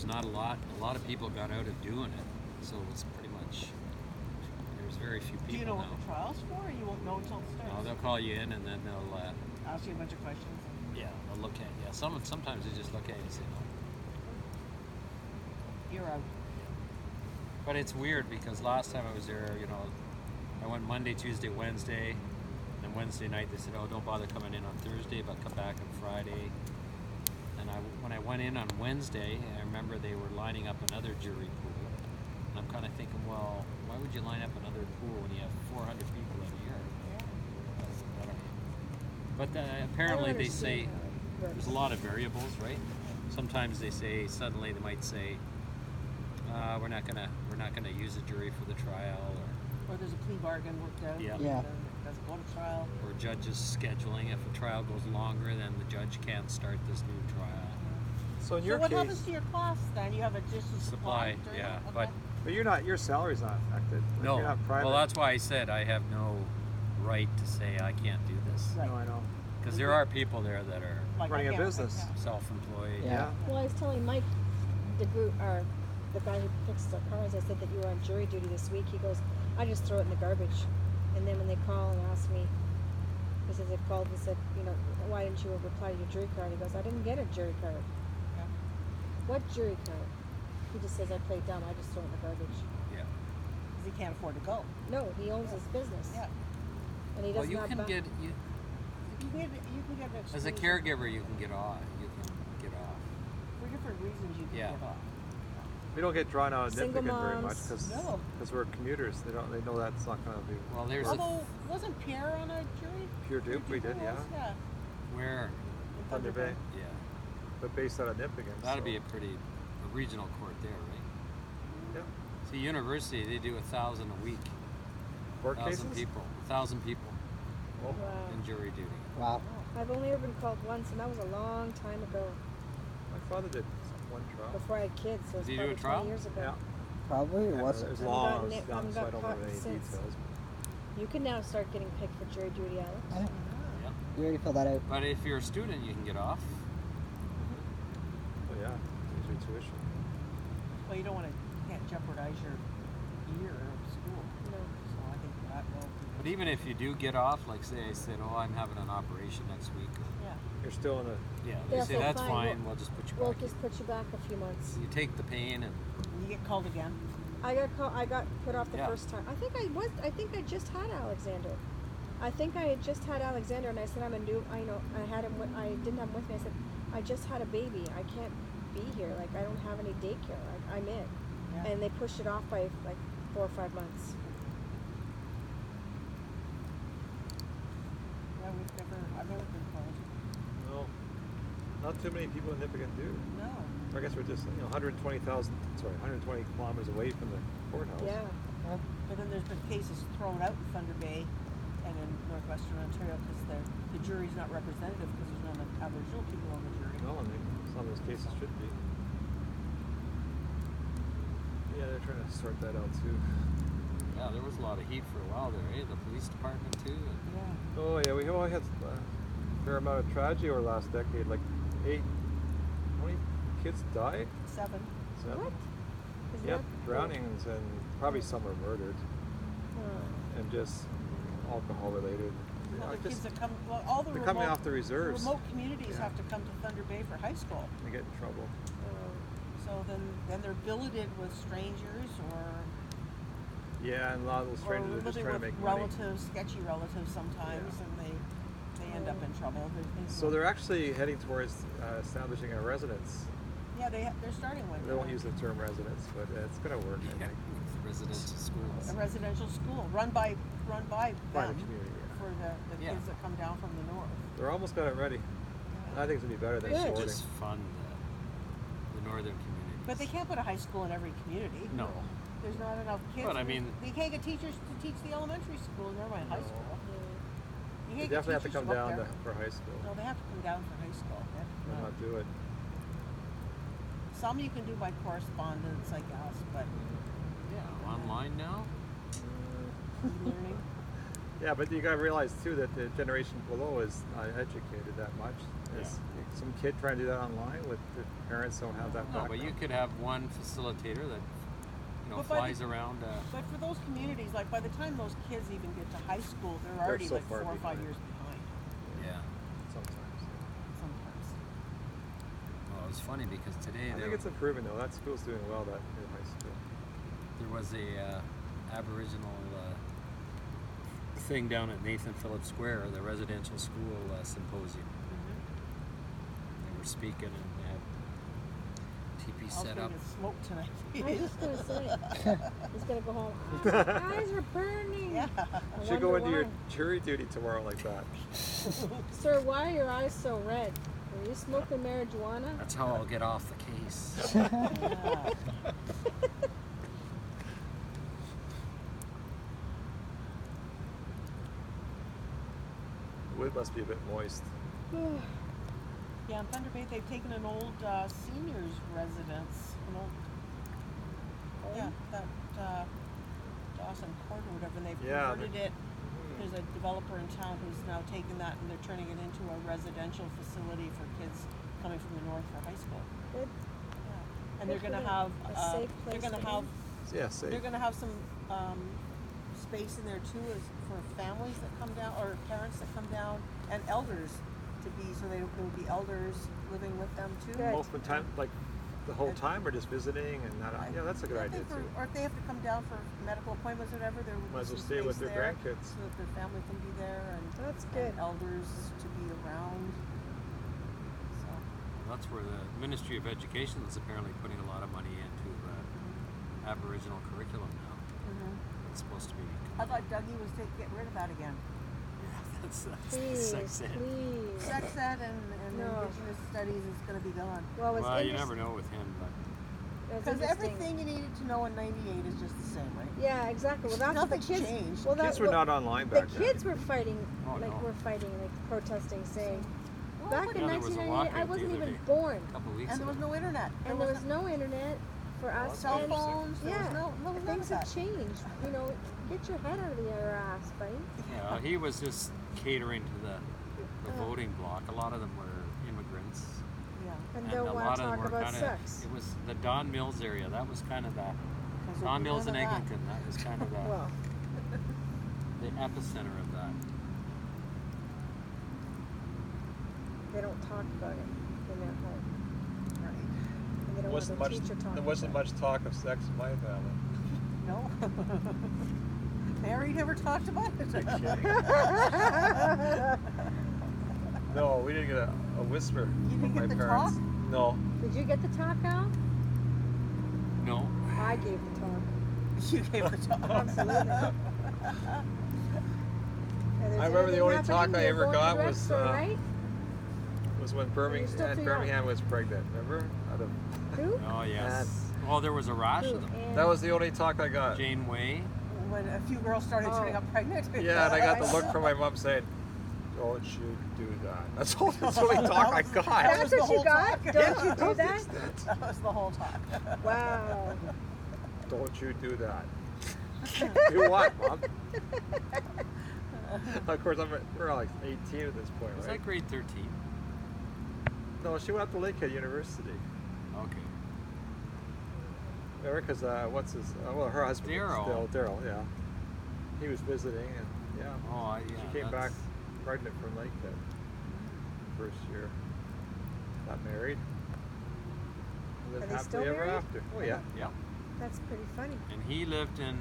not a lot. A lot of people got out of doing it, so it's pretty much there's very few people Do you know now. what the trial's for, or you won't know until it starts? No, they'll call you in and then they'll Ask you a bunch of questions. they'll look at you. Sometimes they just look at you and say no. You're out. But it's weird because last time I was there, I went Monday, Tuesday, Wednesday, and Wednesday night they said, "Oh, don't bother coming in on Thursday, but come back on Friday." And when I went in on Wednesday, I remember they were lining up another jury pool, and I'm kind of thinking, well, why would you line up another pool when you have 400 people in here? I don't know. But apparently they say there's a lot of variables, right? Sometimes they say suddenly they might say, we're not gonna use a jury for the trial, Or there's a plea bargain worked out. Yeah. Yeah. And it doesn't go to trial. or judges scheduling. If a trial goes longer, then the judge can't start this new trial. So in So your what case, happens to your costs then? You have a just Supply, during yeah, it? but Okay. your salary's not affected. Like, No, You're not private. well, that's why I said I have no right to say I can't do this, Right. No, I know. because there are people there that are Like, running I a can't- business. yeah. self-employed. Yeah. Well, I was telling Mike, the group, or the guy who fixed the cars, I said that you were on jury duty this week. He goes, I just throw it in the garbage. And then when they call and ask me, he says they called and said, why didn't you reply to your jury card? He goes, I didn't get a jury card. Yeah. What jury card? He just says, I played dumb, I just throw it in the garbage. Yeah. 'Cause he can't afford to go. No, he owns his business. Yeah. And he Well, doesn't you have can back- get You can get an as a exclusion. caregiver, you can get off. You can get off. For different reasons you can Yeah. get off. We don't get drawn out of Single nitpicking very much moms. because No. we're commuters. They know that's not going to be Well, there's Although, wasn't Pierre on a jury? pure dupe. We did, yeah. Yeah. where, in Thunder Bay, yeah, but based out of Nippigan. that'd so. be a regional court there, right? Yeah. See, university they do 1,000 a week. Court 1,000 cases. people. 1,000 people Oh. Wow. in jury duty. Wow. I've only ever been called once, and that was a long time ago, My father did one trial. before I had kids, so it was Did you do a probably trial? 20 years ago. Yeah. Probably or Yeah, was it it? was Haven't long. gotten It it- was young, haven't so I got don't know caught any since. details. You can now start getting picked for jury duty, Alex. I know. Yeah. You already filled that out. But if you're a student, you can get off. Oh yeah, it's your tuition. Well, you can't jeopardize your year of school. No. So I think that will. But even if you do get off, like say I said, oh, I'm having an operation next week. Or, Yeah. You're still in a. yeah, they They'll say say, that's fine, fine. we'll- We'll just put you We'll back. just put you back a few months. You take the pain and You get called again. I got put off the Yeah. first time. I think I just had Alexander. I think I had just had Alexander, and I said I had him. I didn't have him with me. I said I just had a baby. I can't be here. Like I don't have any daycare. I'm in. Yeah. And they pushed it off by like 4 or 5 months. Yeah, I've never been called. No. Not too many people in Nippigan do. No. I guess we're just 120 kilometers away from the courthouse. Yeah. But then there's been cases thrown out in Thunder Bay and in northwestern Ontario because the jury's not representative because there's none Aboriginal people on the jury. No, and some of those cases should be. Yeah, they're trying to sort that out too. yeah, there was a lot of heat for a while there, eh? The police department too. And Yeah. Oh yeah, we all had a fair amount of tragedy over the last decade. Like 8, how many kids died? 7. 7. What? Is Yep, that- drownings and probably some were murdered Oh. and just alcohol related. Well, the Just kids that come, well, all the they're remote, coming off the reserves. remote communities Yeah. have to come to Thunder Bay for high school. They get in trouble. So then they're billeted with strangers or Yeah, and a lot of those strangers are just living trying to with make money. relatives, sketchy relatives sometimes, Yeah. and they end up in trouble. So they're actually heading towards establishing a residence. Yeah, they're starting one. They won't use the term residence, but it's going to work. I yeah, think. with residential schools. a residential school run by By the them community. Yeah. for the Yeah. kids that come down from the north. They're almost got it ready. I think it's going to be better than Good. sorting. Just fund the northern communities. But they can't put a high school in every community. No. There's not enough kids. But I mean- they can't get teachers to teach the elementary school, never mind high No. school. You They can't get definitely have to teachers come up down there. for high school. No, they have to come down for high school. They have to come And out. not do it. Some you can do by correspondence, I guess, but Yeah, online now. e-learning. Yeah, but you got to realize too that the generation below is not educated that much, Is some kid trying to do that online with the parents don't have that No, background? but you could have one facilitator that But by flies around. But for those communities, like by the time those kids even get to high school, they're They're already so like 4 far or 5 behind. years behind. Yeah. Sometimes. Sometimes. Well, it was funny because today I think it's improving though. That school's doing well. That new high school. there was a Aboriginal thing down at Nathan Phillips Square, the residential school symposium. They were speaking and they had TP I was set going up. to smoke tonight. I was just gonna say, he's gonna go home. "Oh, my eyes are burning. Yeah. I You should go wonder into your why. jury duty tomorrow like that. Sir, why are your eyes so red? Are you smoking marijuana? That's how I'll get off the case. Yeah. The wood must be a bit moist. Yeah, in Thunder Bay, they've taken an old seniors residence, an old, yeah, that Dawson Court or whatever, and they've Yeah, converted it. There's a developer in town who's now taken that and they're turning it into a residential facility for kids coming from the north for high school. Good. Yeah. And Good they're for gonna them. have, A safe they're place gonna to have, be. Yeah, safe. they're gonna have some space in there too, as for families that come down or parents that come down and elders to be, so there will be elders living with them too. Good. Most of the time, like the whole time, or just visiting and not. Yeah, that's a good I idea think too. or if they have to come down for medical appointments or whatever, there will Might as be well some stay with space their there grandkids. so that their family can be there and, That's good. and elders to be around. So That's where the Ministry of Education is apparently putting a lot of money into Aboriginal curriculum now. It's supposed to be. I thought Dougie was getting rid of that again. That's Please, sex ed. please. Sex ed and No. Indigenous studies is going to be gone. Well, it's Well, you interest- never know with him, but it's Because interesting. everything you needed to know in '98 is just the same, right? Yeah, exactly. Well, that's what the Nothing's kids. changed. Well, Kids that, were well, not online the back kids then. were fighting, Oh, like no. we're fighting, like protesting, saying, Well, back but- in Yeah, there was a 1998, I lockout the wasn't other even day. born, a couple weeks And there was ago. no internet. and there was no internet for us. cell and- phones. There was Yeah, no none things of have that. changed. You know, get your head out of your ass, buddy. Yeah, he was just catering to the Uh. voting bloc. A lot of them were immigrants. Yeah. And And don't a want lot to of them talk were about kind of. sex. It was the Don Mills area. That was kind of the Because Don there'll Mills be and none of that. Eglinton. That was kind of the, Well, the epicenter of that. they don't talk about it in their home, Right. and they don't want their teacher talking. There wasn't about much talk of sex in my family. No. Mary never talked about it. No, we didn't get a whisper You from didn't my get the parents. talk? No. Did you get the talk, Al? No. I gave the talk. You gave the talk. Absolutely. I remember the only talk I ever got was, right? was when still too young. Birmingham was pregnant. Remember? Out of, Who? Oh yes. Well, there was a rash Who? of them. And that was the only talk I got. Jane Way. When a few girls started Oh. turning up pregnant. Yeah, and I got the look from my mom saying, "Don't you do that." That's the only talk I got. That That's was the what you whole got? talk. Don't you do was that? it. That was the whole talk. Wow. Don't you do that. Do what, Mom? Of course, we're like 18 at this point, Was right? that grade 13? No, she went up to Lakehead University. Okay. Remember? Because what's his? Well, her husband. Daryl. Daryl, yeah. He was visiting, and yeah. Oh, yeah. She came back that's- pregnant from Lakehead. First year. Got married. Are Lived they still happily ever married? after. Oh yeah. Yeah. That's pretty funny. And he lived in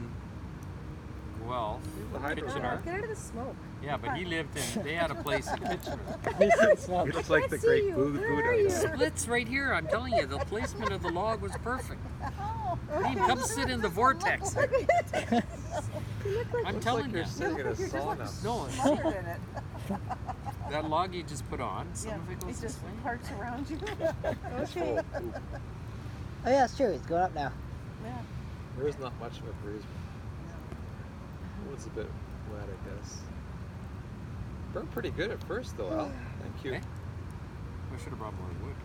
Guelph, The hydro Kitchener. Get out of the smoke. Yeah, but he lived in. They had a place in Kitchener. He looks like can't the see great you. Buddha. Where are you? Splits right here. I'm telling you, the placement of the log was perfect. He come sit in the vortex. I'm telling you. You're sitting in a You're just like sauna. No, smothered in it. that log you just put on. Some Yeah, of it it goes just this way. parts around you. Okay. Oh yeah, it's true. It's going up now. Yeah. There is not much of a breeze. It's a bit wet, I guess. Burned pretty good at first, though, Al. Thank you. Okay. I should have brought more wood.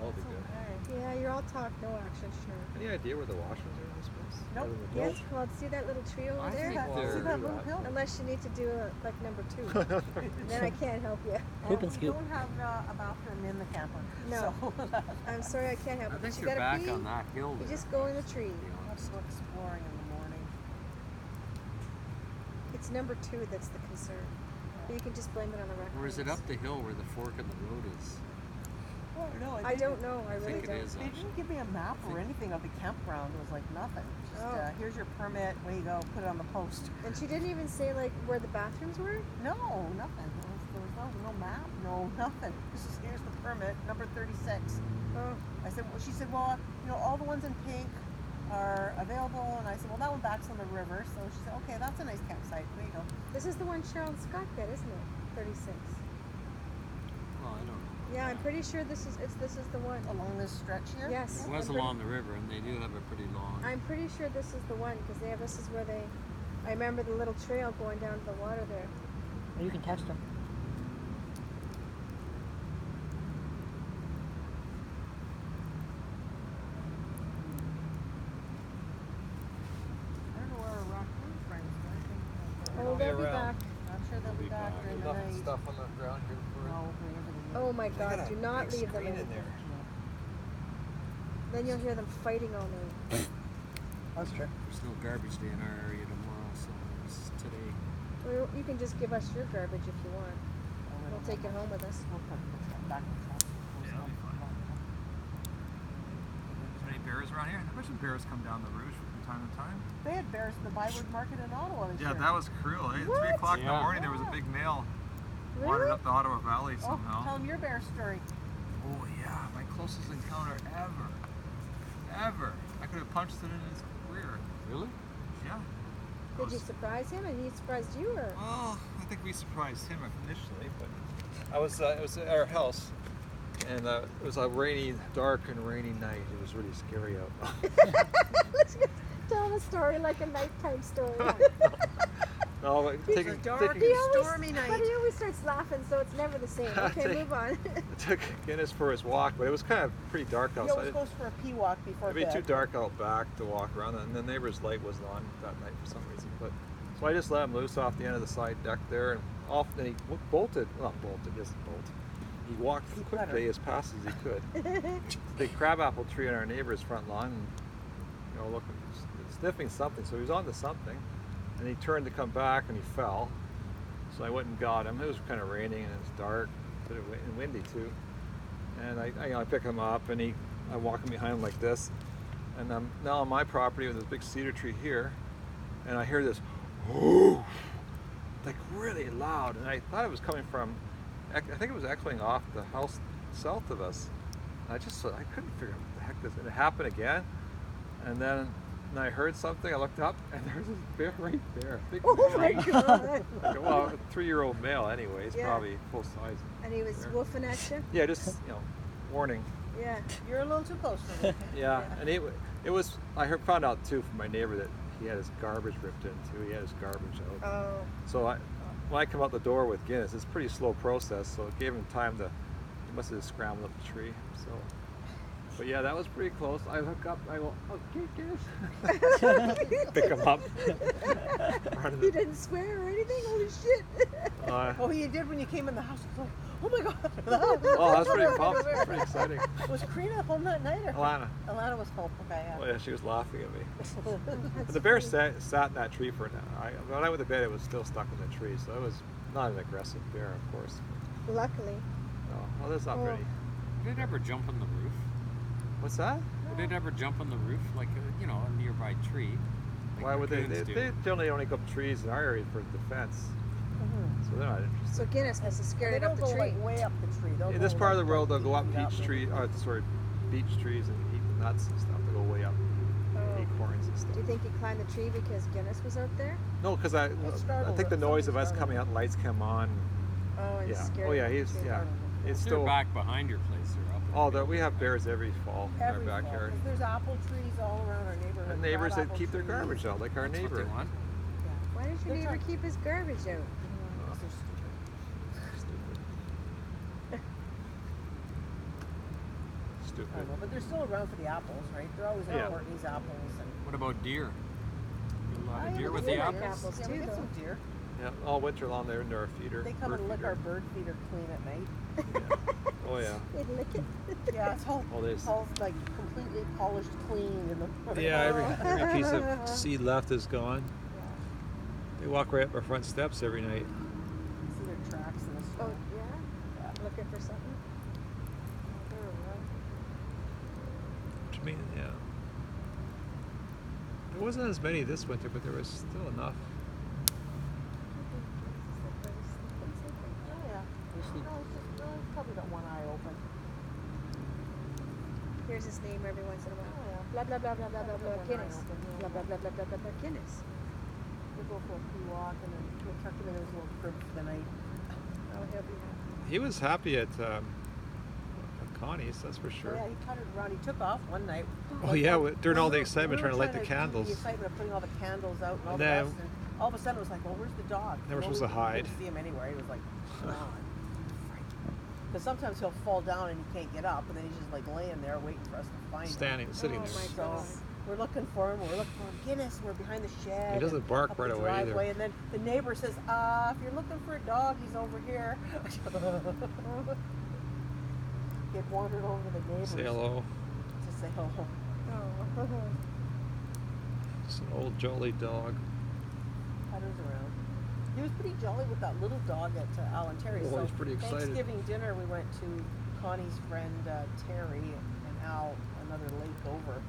All be good. Okay. Yeah, you're all talk, no action, sure. Any idea where the washrooms are in this place? Nope. Other than Yes, well, see that little tree over I there? think that, they're- see that little hill? Unless you need to do like number 2. Then I can't help you. Poop and We scoop. don't have a bathroom in the camper. No. So I'm sorry, I can't help I you. think But you you're gotta back pee. on that hill You there. just go in the tree. to be let's honest. go exploring in the morning. It's number 2 that's the concern. But you can just blame it on the raccoons. Or is it up the hill where the fork in the road is? Oh, no, I don't know. I I really think it don't. is. They didn't give me a map or anything of the campground. It was like nothing. Just, Oh. here's your permit. Way you go. Put it on the post. And she didn't even say like where the bathrooms were. No, nothing. There was no map. No, nothing. This is here's the permit, number 36. Oh, I said, well, she said, well, you know, all the ones in pink are available. And I said, well, that one backs on the river. So she said, okay, that's a nice campsite. There you go. this is the one Cheryl and Scott did, isn't it? 36. Well, I don't know. Yeah, I'm pretty sure this is the one. Along this stretch here. Yes. It was I'm along the river, and they do have a pretty long. I'm pretty sure this is the one because this is where they. I remember the little trail going down to the water there. Or you can text them. I don't know where our raccoon friends are. I think Oh, they'll be around. back. I'm sure they'll be back during the Enough night. stuff on the ground here for No, wherever they Oh live. my God! Do not leave them in. there. Then you'll hear them fighting all night. That's true. There's no garbage day in our area tomorrow, so it's today. Or you can just give us your garbage if you want. Oh, we We'll don't take have it home with us. We'll put it back in the truck. Yeah, that'll be fine. There's many bears around here. There's some bears come down the rouge from time to time. They had bears in the Byward Market in Ottawa this Yeah, year. that was cruel. Eh? At What? 3 o'clock in the Yeah. morning, there was a big male wandered Really? up the Ottawa Valley Oh, tell somehow. them your bear story. Oh yeah, my closest encounter ever. Ever. I could have punched it in his rear. Really? Yeah. Did you surprise him and he surprised you, or? Well, I think we surprised him initially, but it was at our house, and it was a dark and rainy night. It was really scary out. Let's just tell the story like a nighttime story. No, but It's a dark He and always, stormy but night. he always starts laughing, so it's never the same. Okay, Take- move on. I took Guinness for his walk, but it was kind of pretty dark He outside. always goes for a pee walk before It'd be bed. too dark out back to walk around, and the neighbor's light wasn't on that night for some reason. But so I just let him loose off the end of the side deck there, and off. Then he bolted, well, not bolted, just bolted. He walked Keep quickly better. as fast as he could. Big crabapple tree on our neighbor's front lawn, and, you know, looking, sniffing something. So he was onto something, and he turned to come back, and he fell. So I went and got him. It was kind of raining and it was dark, but it and windy too. And I pick him up, and I'm walking behind him like this, and I'm now on my property with this big cedar tree here, and I hear this, whoo, like really loud, and I thought it was coming from, I think it was echoing off the house south of us. And I couldn't figure out what the heck this, and it happened again, and then I heard something. I looked up, and there was this bear right there. Big Oh male. my God! Like, well, a 3-year-old male, anyways, Yeah. probably full size. And he was Bear. woofing at you. Yeah, just warning. Yeah. You're a little too close for me. Yeah, and it was. Found out too from my neighbor that he had his garbage ripped into. He had his garbage out. Oh. So when I come out the door with Guinness, it's a pretty slow process. So it gave him time to. He must have just scrambled up the tree. So. But yeah, that was pretty close. I hook up. I go, okay, Guinness. Pick him up. Run You in didn't swear or anything? Holy shit! the- Oh, you did when you came in the house. It's like, oh my God. oh, that's pretty pumped. That's pretty exciting. Was Karina home that night? Or? Alana. Alana was home. Okay, Oh yeah. yeah, she was laughing at me. That's But the bear funny. sat in that tree for an hour. When I went to bed, it was still stuck in the tree, so it was not an aggressive bear, of course. Luckily. No, well, that's not Oh. pretty. Did it ever jump on the roof? What's that? Would it ever jump on the roof, like a nearby tree? Like Why would they? raccoons They do? generally only go up trees in our area for defense, so they're not interested. So Guinness must have scared They it don't up the go tree. like way up the tree. They'll In go this part of the like world, they'll go up 8 feet beach trees. Beach trees and eat nuts and stuff. They go way up, Oh. acorns and stuff. Do you think he climbed the tree because Guinness was out there? No, because I startled think the him. noise of us Something coming out, lights come on. Oh, and Yeah. scared Oh yeah, him. he's yeah. It's They're still. back behind your place. They're up. Oh, we have bears every fall in our Every fall, backyard. 'cause there's apple trees all around our neighborhood. And neighbors that crabapple keep their trees. garbage out, like our That's what neighbor. they want. Why does your They're neighbor trying- keep his garbage out? Because they're stupid. Stupid. stupid. I don't know, but they're still around for the apples, right? They're always at Yeah. Courtney's apples and. What about deer? You a lot of Yeah, deer we with get the like apples? apples Yeah, we too, get though. some deer. Yeah, all winter long they're into our feeder. They come bird and lick feeder. our bird feeder clean at night. Oh yeah. They'd lick it. Yeah, it's all, Well, there's- all like completely polished clean in the morning. Yeah, every piece of seed left is gone. Yeah. They walk right up our front steps every night. See their tracks in the Oh, snow. yeah? Yeah. Looking for something? They're around. Which means, yeah. There wasn't as many this winter, but there was still enough. Oh, yeah. They sleep. No, it's just, probably got one eye open. Here's his name every once in a while. Oh, yeah. Blah, blah, blah, blah, blah, blah, blah, One eye Guinness. open, yeah. Blah, blah, blah, blah, blah, blah, blah, Guinness. We'll go for a pee walk and then we'll tuck him in his little crib for the night. Oh, he'll be happy. He was happy at Connie's, that's for Oh, sure. yeah, he potted around. He took off one night. Oh yeah, during all the we excitement were trying to light the do candles. The excitement of putting all the candles out and all And the then- rest. And all of a sudden it was like, well, where's the dog? They were You know, supposed to we hide. couldn't see him anywhere. He was like, gone. Because sometimes he'll fall down and he can't get up, and then he's just like laying there waiting for us to find Standing, him. sitting Oh there. my So God. we're looking for him. We're looking for him. Guinness, we're behind the shed. He doesn't and bark up right the away either. driveway, and then the neighbor says, if you're looking for a dog, he's over here. He had wandered over to the neighbors Say hello. to say hello. Oh. Just an old jolly dog. Putters around. He was pretty jolly with that little dog at Alan Terry's. Oh, so he's pretty excited. Thanksgiving dinner, we went to Connie's friend Terry and Al, another lake over.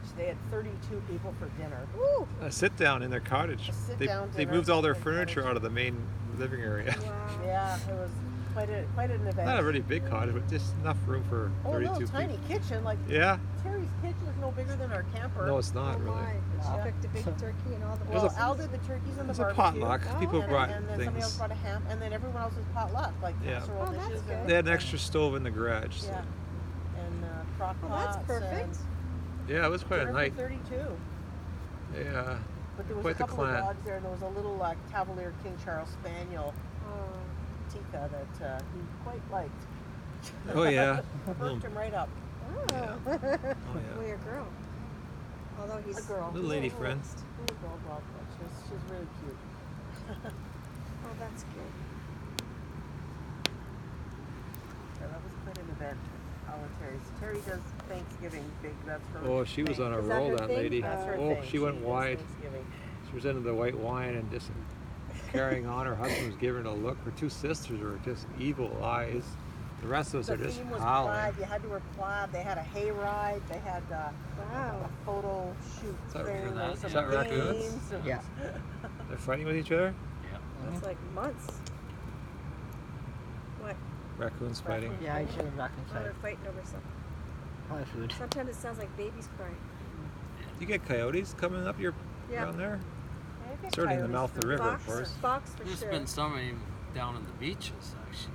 So they had 32 people for dinner. Woo! A sit down in their cottage. A sit They, down they dinner moved all their in furniture cottage. out of the main living area. Wow. Yeah, it was quite an event. Not a really big cottage, but just enough room for Oh, 32 little people. tiny kitchen. Like Yeah. Terry's kitchen is no bigger than our camper. No, it's Oh not really. my. She Yeah. cooked a big turkey and all the There's Well, a- Al did the turkeys and the It's a barbecue. potluck. Oh, People and, brought and then somebody else things. brought a ham, and then everyone else's potluck, like Yeah. casserole Oh, that's dishes. good. And, They had an extra stove in the garage. So. Yeah. And crock Oh, pots. that's perfect. Yeah, it was quite a Dinner for night. 32. Yeah. But there was Quite a the couple of clan. dogs there, and there was a little Cavalier King Charles Spaniel, Oh. Tika, that he quite liked. Oh yeah. Perked him right up. Oh. Yeah. Well, yeah. your girl. Although he's A girl. Little lady Little- friend. Little girl dog. She's really cute. Oh, that's good. Yeah, that was quite an event. Alan Terry's. Terry does Thanksgiving big. That's her. Oh, she was thing. on a Is that roll, her that thing? lady. That's her Oh, thing. she went does wide. Thanksgiving. She was into the white wine and just carrying on. Her husband was giving her a look. Her two sisters were just evil eyes. The rest of us The are just theme was howling. plaid. You had to wear plaid. They had a hay ride. They had Wow. a photo shoot that- thing. Remember There that? was some Is that raccoons? games and- Yeah. They're fighting with each other. Yeah. It's like months. What? Raccoons fighting. Yeah, I should have back Oh, they're inside. fighting over something. Probably food. Sometimes it sounds like babies crying. You get coyotes coming up your Yeah. around there. Yeah, you get Certainly in the coyotes mouth of the for- river, of Fox, course. fox for There's sure. been some even down in the beaches actually.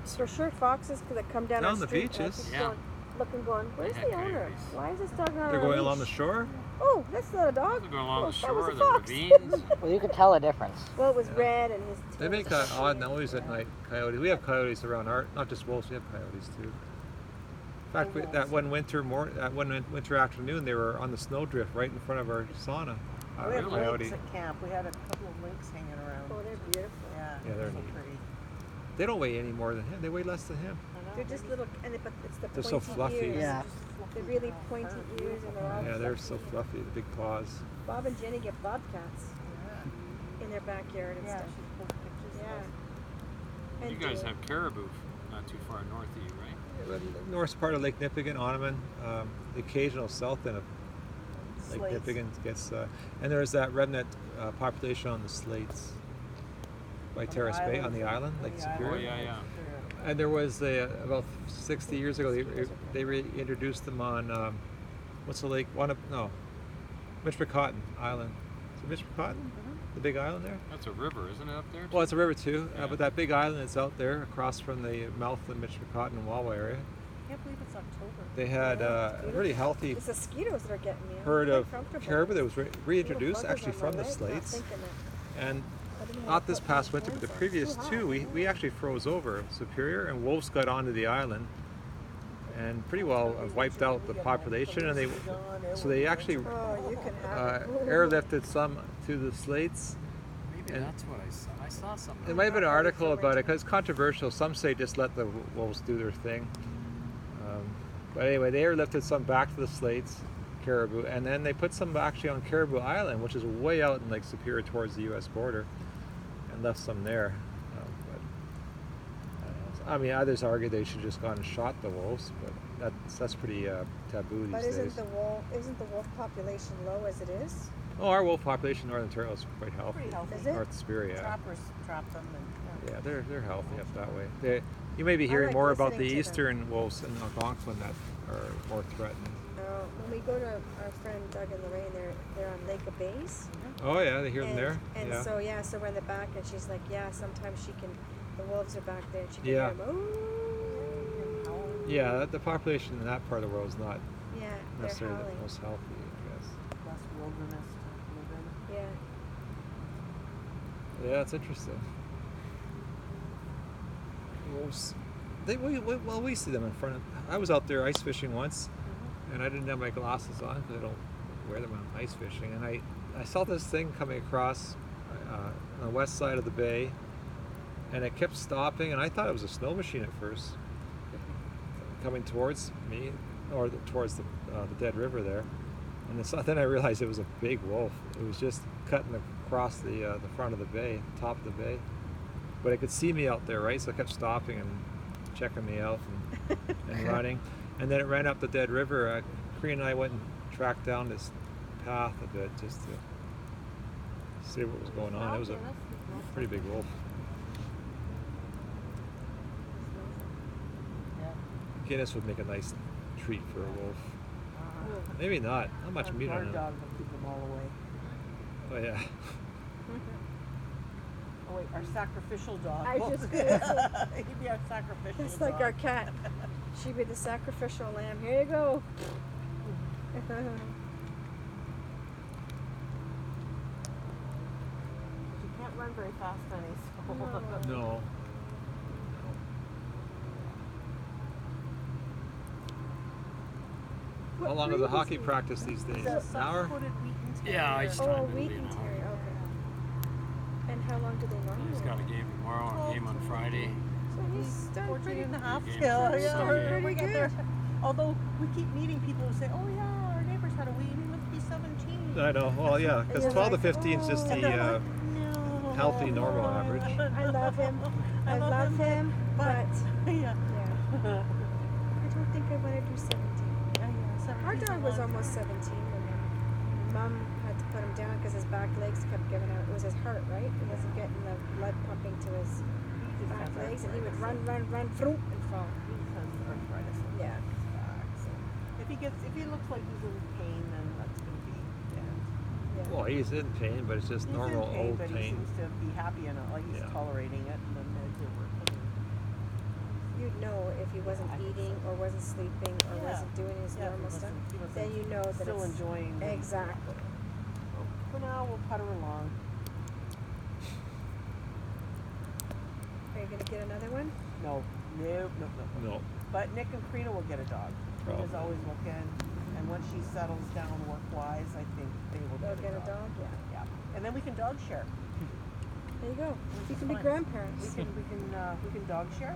For sure, foxes that come down Down our the street. and I beaches? keep Yeah. Going, looking, going. Where's had the owner? coyotes. Why is this dog not They're on a going along the leash? shore. Oh, that's not a dog. They're going along Oh, the that was shore, a the fox. ravines. Well, you could tell a difference. Well, it was Yeah. red and his. They tail make was that odd shiny. noise at night. Coyotes. We have coyotes around our, not just wolves. We have coyotes too. In fact, Oh, that one winter afternoon, they were on the snowdrift right in front of our sauna. We had Coyote. lynx at camp. We had a couple of lynx hanging around. Oh, they're beautiful. Yeah, Yeah, they're so neat. pretty. They don't weigh any more than him. They weigh less than him. I know, They're just maybe- little, but it's the They're pointy so fluffy. ears. Yeah. just fluffy, They're really pointy fur, ears beautiful and they're all fur. Yeah, they're so fluffy. The big paws. Bob and Jenny get bobcats Yeah. in their backyard and Yeah, stuff. she posted pictures of Yeah. us. And You guys deer. have caribou not too far north of you, right? North part of Lake Nipigon, Onaman, the occasional south end of Lake Slates. Nipigon gets, and there's that remnant population on the Slates by On the Terrace Bay island. on the island, On Lake the Superior. Oh, yeah, yeah. And there was about 60 years ago, they reintroduced them on what's the lake? Michpicotton Island. Is it Michpicotton? The big island there? That's a river, isn't it, up there? Well, it's a river too, Yeah. but that big island that's out there across from the mouth of the Michpicotton and Wawa area, I can't believe it's October. they had a really healthy It's mosquitoes that are getting me. I'm herd quite of comfortable. caribou that was Little reintroduced buggers actually on from my the leg, not Slates. thinking that. And I didn't wanna not this put my past winter, but the hands on. previous Too hot. two, we actually froze over Superior, and wolves got onto the island. and pretty well wiped out the population. And they actually Oh, you can have it. airlifted some to the slates. Maybe And- that's what I saw. I saw something. It might have been an article about it because it's controversial. Some say just let the wolves do their thing. But anyway, they airlifted some back to the slates, caribou, and then they put some actually on Caribou Island, which is way out in Lake Superior towards the U.S. border, and left some there. But I mean, others argue they should just gone and shot the wolves, but that's pretty taboo these But days. isn't the wolf population low as it is? Oh, our wolf population in Northern Ontario is quite healthy. Pretty healthy. Is it? North Superior, yeah. Trappers trap them and, Yeah, they're healthy up that way. You may be I hearing like more about the listening to them. eastern wolves in Algonquin that are more threatening. When we go to our friend Doug and Lorraine, they're on Lake of Bays. Oh yeah, they hear them and, there. And yeah. so we're in the back, and she's like, yeah, sometimes the wolves are back there, and she can Yeah. hear them. Ooh. Yeah, the population in that part of the world is not Yeah, they're necessarily the howling. most healthy, I guess. less wilderness to live in. Yeah. Yeah, it's interesting. Wolves, we see them in front of. I was out there ice fishing once, and I didn't have my glasses on because I don't wear them on ice fishing. And I saw this thing coming across on the west side of the bay, and it kept stopping, and I thought it was a snow machine at first, coming towards me, or towards the dead river there. And then I realized it was a big wolf. It was just cutting across the front of the bay, top of the bay. But it could see me out there, right? So it kept stopping and checking me out and running. And then it ran up the dead river. Korean and I went and tracked down this path a bit just to see what was going on. It was a pretty big wolf. Yeah. Guinness would make a nice treat for a wolf. Maybe not. Not much meat Our on it. dog will keep them all away. Oh yeah. Oh wait, our sacrificial dog. I was just gonna say. He'd be our sacrificial It's dog. like our cat. She'd be the sacrificial lamb. Here you go. She can't run very fast, honey. So. No. How long is the hockey practice these days? The An hour? soft-footed Wheaton Yeah, I Terrier. just- Oh, Time a it'll be week an and hour. Terry. Okay. And how long do they normally? He's got a game tomorrow, a game on Friday. So he's done 14 pretty and a half. Games Yeah, are yeah, so we're good. we get Pretty there. good. Although we keep meeting people who say, "Oh yeah, our neighbors had a wee, and he must be 17." I know. Well, yeah, because You're 12 to like, 15 is just oh. And the they're like, no. healthy, normal average. I love him. I love him, but yeah. yeah, I don't think I want to do 17. Our 17's a dog was long almost time. 17 when Mom had to put him down because his back legs kept giving out. It was his heart, right? He wasn't getting the blood pumping to his He just back has legs, and he would arthritis. run, throop, and fall. He just has arthritis in Yeah. his back, so if he looks like he's in pain, then that's gonna be bad. Yeah. Well, he's in pain, but it's just He's normal in pain, old but he pain. seems to be happy enough, like he's Yeah. tolerating it, and the meds are working. You'd know if he wasn't I think eating so. or wasn't sleeping or Yeah. wasn't doing his Yeah, normal stuff. he wasn't Then you know that still it's enjoying what he's exactly. doing. For now, we'll putter along. Are you gonna get another one? No. No. But Nick and Karina will get a dog. Karina's Probably. always looking, and once she settles down work-wise, I think they will They'll get a dog. Yeah. Yeah, and then we can dog share. There you go. You is can be fun. grandparents. We can dog share.